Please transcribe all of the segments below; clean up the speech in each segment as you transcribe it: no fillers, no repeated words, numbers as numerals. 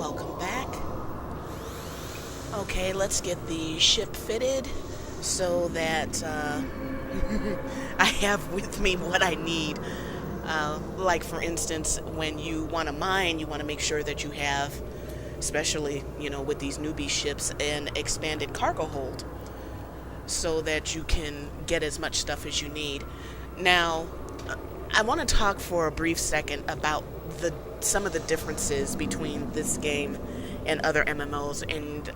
welcome back. Okay, let's get the ship fitted so that I have with me what I need. Like, for instance, when you want to mine, you want to make sure that you have, especially, with these newbie ships, an expanded cargo hold so that you can get as much stuff as you need. Now, I want to talk for a brief second about some of the differences between this game and other MMOs, and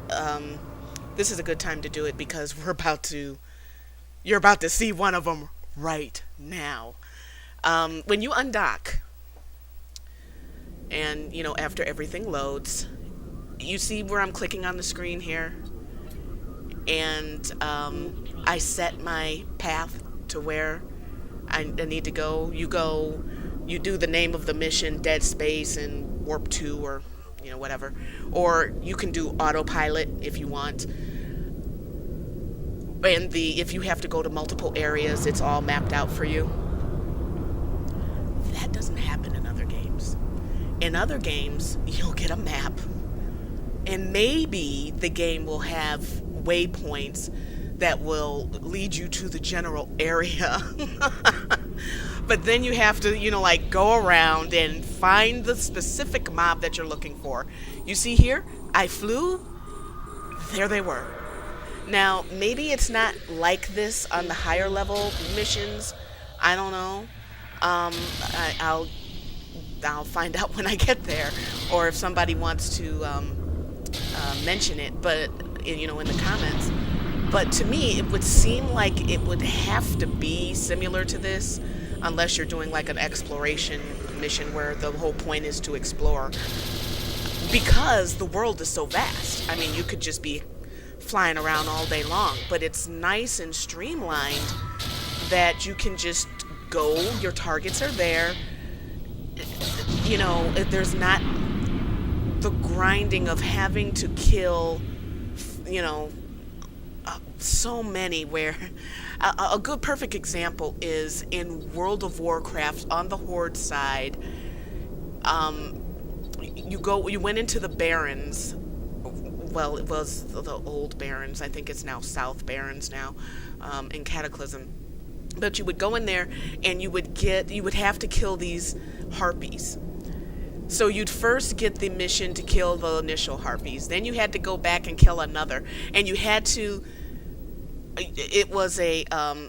this is a good time to do it because you're about to see one of them right now. When you undock, and after everything loads, you see where I'm clicking on the screen here, and I set my path to where I need to go. You do the name of the mission, Dead Space and Warp 2, or whatever. Or you can do autopilot if you want. And if you have to go to multiple areas, it's all mapped out for you. That doesn't happen in other games. In other games, you'll get a map, and maybe the game will have waypoints that will lead you to the general area. But then you have to, go around and find the specific mob that you're looking for. You see here, I flew, there they were. Now, maybe it's not like this on the higher level missions. I don't know. I'll find out when I get there, or if somebody wants to mention it, but in the comments. But to me, it would seem like it would have to be similar to this, unless you're doing like an exploration mission where the whole point is to explore, because the world is so vast. I mean, you could just be flying around all day long, but it's nice and streamlined that you can just go, your targets are there. There's not the grinding of having to kill, so many, where a good perfect example is in World of Warcraft on the Horde side. You went into the Barrens. Well, it was the old Barrens. I think it's now South Barrens now, in Cataclysm. But you would go in there and you would have to kill these harpies. So you'd first get the mission to kill the initial harpies. Then you had to go back and kill another. And you had to, it was a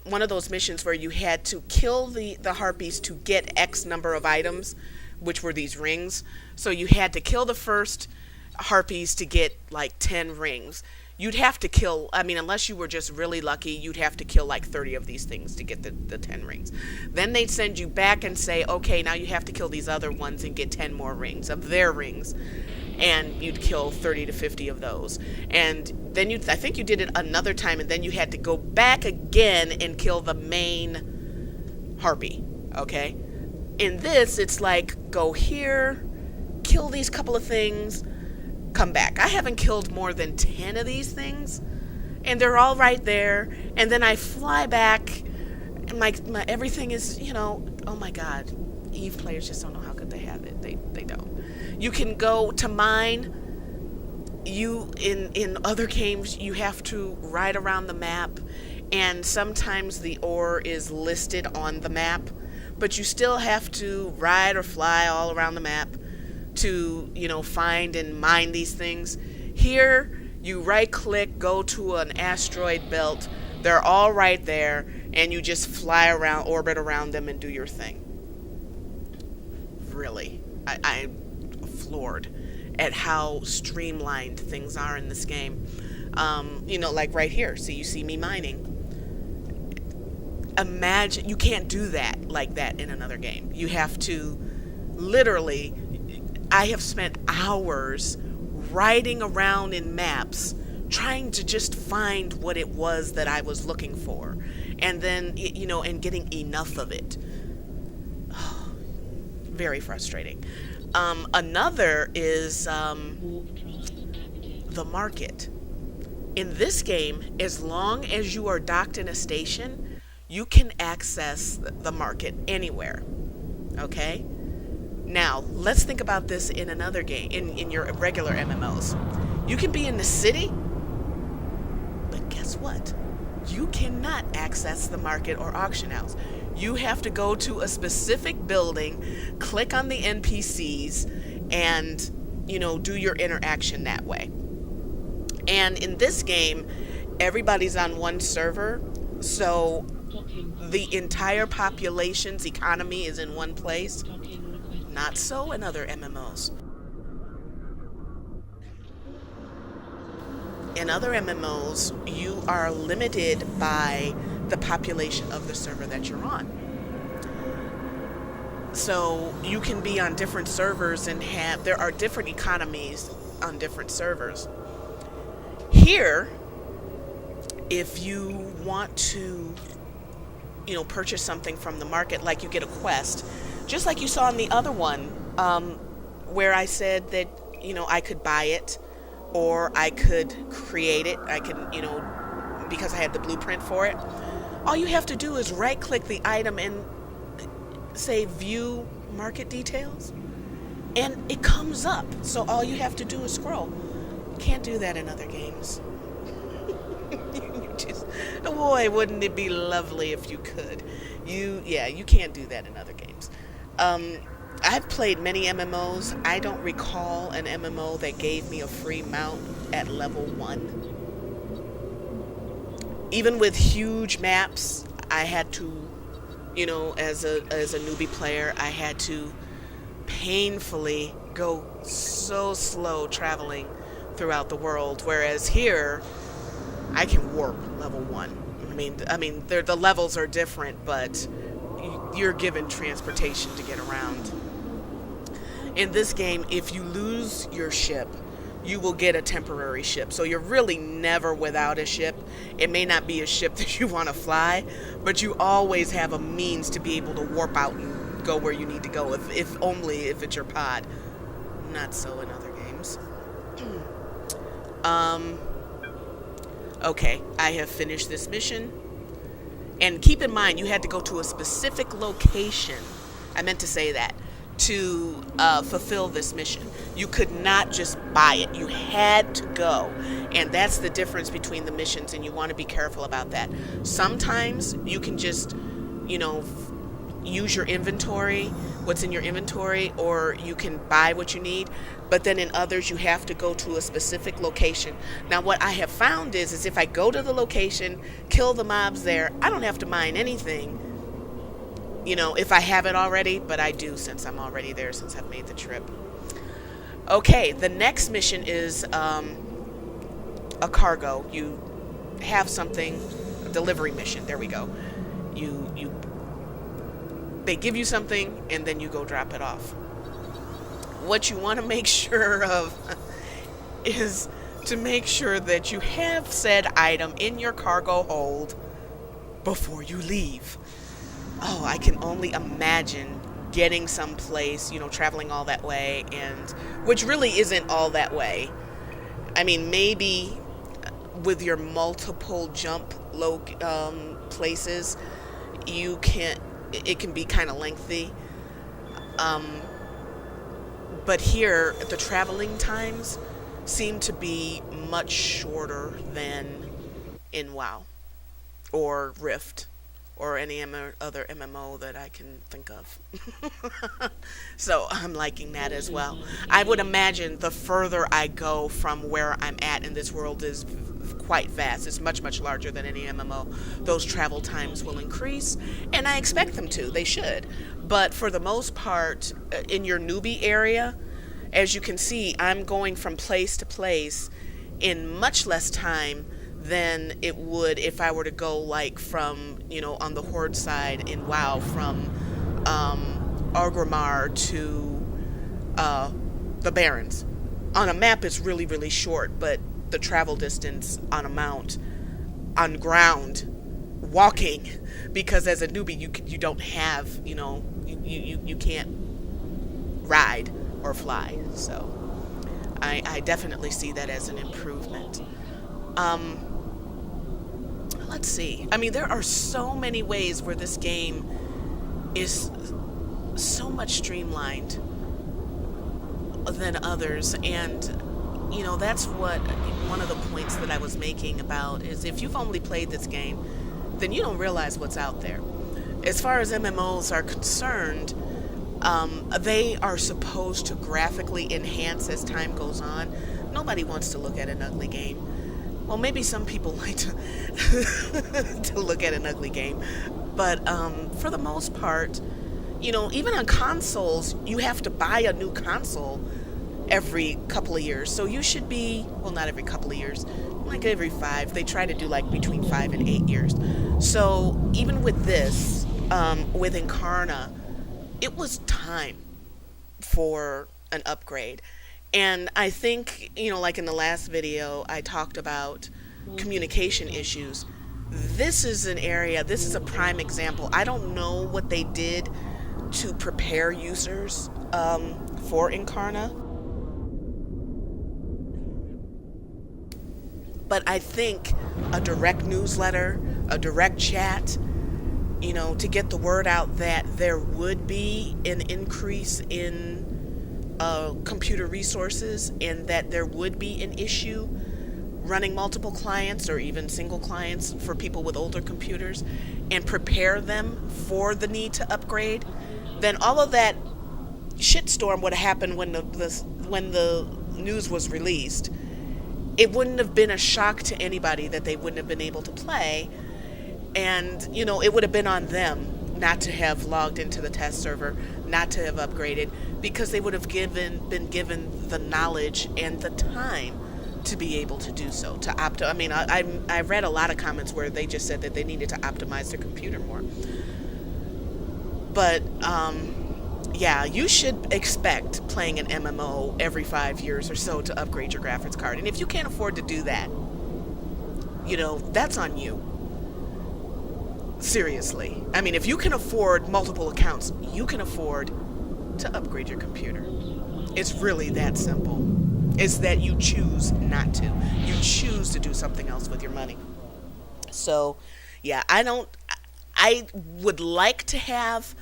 one of those missions where you had to kill the harpies to get X number of items, which were these rings. So you had to kill the first harpies to get like 10 rings. You'd have to kill, unless you were just really lucky, you'd have to kill like 30 of these things to get the 10 rings. Then they'd send you back and say, okay, now you have to kill these other ones and get 10 more rings of their rings. And you'd kill 30 to 50 of those. And then I think you did it another time, and then you had to go back again and kill the main harpy, okay? In this, it's like, go here, kill these couple of things, come back. I haven't killed more than 10 of these things, and they're all right there, and then I fly back, and my everything is, oh my god, Eve players just don't know how good they have it. They don't. You can go to mine. In other games, you have to ride around the map, and sometimes the ore is listed on the map, but you still have to ride or fly all around the map to find and mine these things. Here you right click, go to an asteroid belt, they're all right there, and you just fly around, orbit around them, and do your thing. Really, I'm floored at how streamlined things are in this game. Like right here, so you see me mining. Imagine, you can't do that like that in another game. You have to literally, I have spent hours riding around in maps trying to just find what it was that I was looking for, and then and getting enough of it. Very frustrating. Another is the market. In this game, as long as you are docked in a station, you can access the market anywhere. Okay? Now, let's think about this in another game, in your regular MMOs. You can be in the city, but guess what? You cannot access the market or auction house. You have to go to a specific building, click on the NPCs, and, do your interaction that way. And in this game, everybody's on one server, so the entire population's economy is in one place. Not so in other MMOs. In other MMOs, you are limited by the population of the server that you're on. So you can be on different servers and there are different economies on different servers. Here, if you want to, purchase something from the market, like you get a quest, just like you saw in the other one, where I said that, I could buy it or I could create it. I could, because I had the blueprint for it. All you have to do is right click the item and say view market details, and it comes up. So all you have to do is scroll. Can't do that in other games. Boy, wouldn't it be lovely if you could. You can't do that in other games. I've played many MMOs. I don't recall an MMO that gave me a free mount at level 1. Even with huge maps, I had to, as a newbie player, I had to painfully go so slow traveling throughout the world. Whereas here, I can warp level 1. I mean, the levels are different, but you're given transportation to get around. In this game, if you lose your ship, you will get a temporary ship. So you're really never without a ship. It may not be a ship that you want to fly, but you always have a means to be able to warp out and go where you need to go, if only if it's your pod. Not so in other games. Okay, I have finished this mission. And keep in mind, you had to go to a specific location. I meant to say that. To fulfill this mission. You could not just buy it. You had to go. And that's the difference between the missions, and you want to be careful about that. Sometimes you can just, use your inventory, what's in your inventory, or you can buy what you need. But then in others, you have to go to a specific location. Now, what I have found is if I go to the location, kill the mobs there, I don't have to mine anything. If I have it already, but I do since I'm already there, since I've made the trip. Okay, the next mission is a cargo. You have something, a delivery mission. There we go. They give you something, and then you go drop it off. What you want to make sure of is to make sure that you have said item in your cargo hold before you leave. Oh, I can only imagine getting someplace, traveling all that way, and which really isn't all that way. I mean, maybe with your multiple jump places, it can be kind of lengthy. But here, the traveling times seem to be much shorter than in WoW or Rift or any other MMO that I can think of. So I'm liking that as well. I would imagine the further I go from where I'm at in this world is quite vast. It's much, much larger than any MMO. Those travel times will increase, and I expect them to. They should. But for the most part, in your newbie area, as you can see, I'm going from place to place in much less time than it would if I were to go from, on the Horde side in WoW, from Orgrimmar to the Barrens. On a map, it's really, really short, but the travel distance on a mount, on ground, walking, because as a newbie, you don't have, you can't ride or fly. So I definitely see that as an improvement. Let's see. I mean, there are so many ways where this game is so much streamlined. than others. And that's what one of the points that I was making about is if you've only played this game, then you don't realize what's out there. As far as MMOs are concerned, they are supposed to graphically enhance as time goes on. Nobody wants to look at an ugly game. Well, maybe some people like to to look at an ugly game, but for the most part, even on consoles, you have to buy a new console every couple of years. So you should be, well, not every couple of years, like every 5. They try to do like between 5 and 8 years. So even with this, with Incarna, it was time for an upgrade. And I think, like in the last video, I talked about communication issues. This is a prime example. I don't know what they did to prepare users for Incarna, but I think a direct newsletter, a direct chat, to get the word out that there would be an increase in computer resources and that there would be an issue running multiple clients or even single clients for people with older computers, and prepare them for the need to upgrade, then all of that shitstorm would have happened when the news was released. It wouldn't have been a shock to anybody that they wouldn't have been able to play, and it would have been on them not to have logged into the test server, not to have upgraded, because they would have been given the knowledge and the time to be able to do so. I read a lot of comments where they just said that they needed to optimize their computer more. But yeah, you should expect playing an MMO every 5 years or so to upgrade your graphics card. And if you can't afford to do that, that's on you. Seriously. If you can afford multiple accounts, you can afford to upgrade your computer. It's really that simple. It's that you choose not to. You choose to do something else with your money. So, yeah, I would like to have,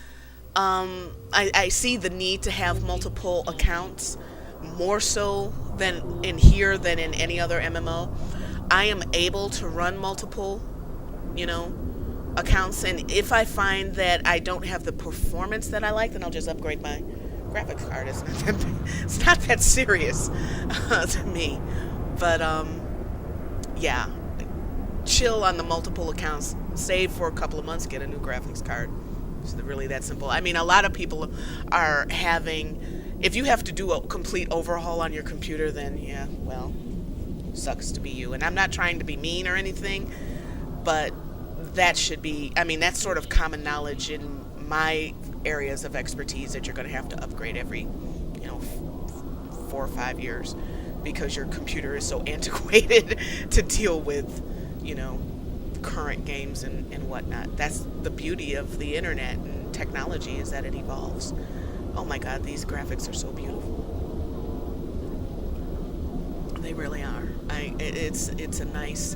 I see the need to have multiple accounts, more so than in here than in any other MMO. I am able to run multiple, accounts, and if I find that I don't have the performance that I like, then I'll just upgrade my graphics card. It's not that serious to me. But yeah, chill on the multiple accounts, save for a couple of months, get a new graphics card. It's really that simple. A lot of people are having, if you have to do a complete overhaul on your computer, then yeah, well, sucks to be you. And I'm not trying to be mean or anything, but that should be, that's sort of common knowledge in my areas of expertise, that you're going to have to upgrade every 4 or 5 years, because your computer is so antiquated to deal with current games and whatnot. That's the beauty of the internet and technology, is that it evolves. Oh my god, these graphics are so beautiful. They really are. It's a nice,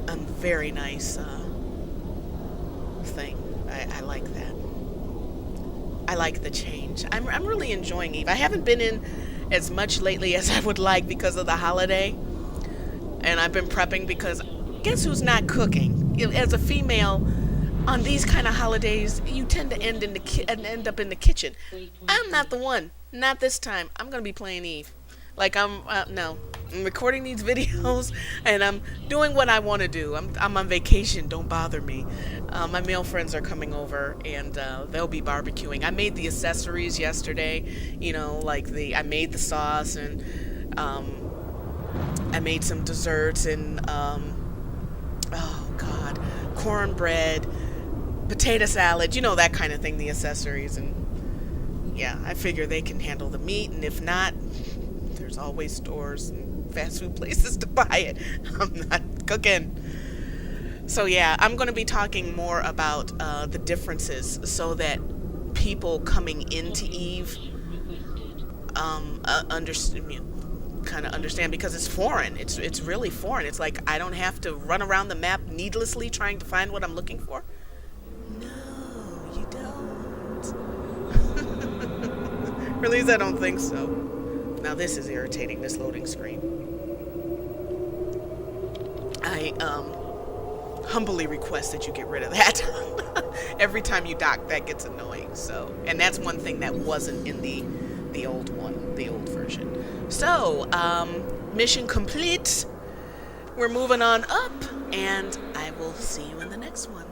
a very nice thing. I like that. I like the change. I'm really enjoying Eve. I haven't been in as much lately as I would like because of the holiday, and I've been prepping because guess who's not cooking? As a female, on these kind of holidays, you tend to end up in the kitchen. I'm not the one. Not this time. I'm gonna be playing Eve. I'm recording these videos and I'm doing what I want to do. I'm on vacation. Don't bother me. My male friends are coming over and they'll be barbecuing. I made the accessories yesterday. I made the sauce, and I made some desserts, and cornbread, potato salad, that kind of thing, the accessories. And yeah, I figure they can handle the meat, and if not, there's always stores and fast food places to buy it. I'm not cooking. So yeah, I'm going to be talking more about the differences, so that people coming into Eve understand, because it's foreign. It's really foreign. It's like I don't have to run around the map needlessly trying to find what I'm looking for. No, you don't. Or at least I don't think so. Now this is irritating, this loading screen. I humbly request that you get rid of that. Every time you dock, that gets annoying. So, and that's one thing that wasn't in the old one, the old version. So, mission complete. We're moving on up, and I will see you in the next one.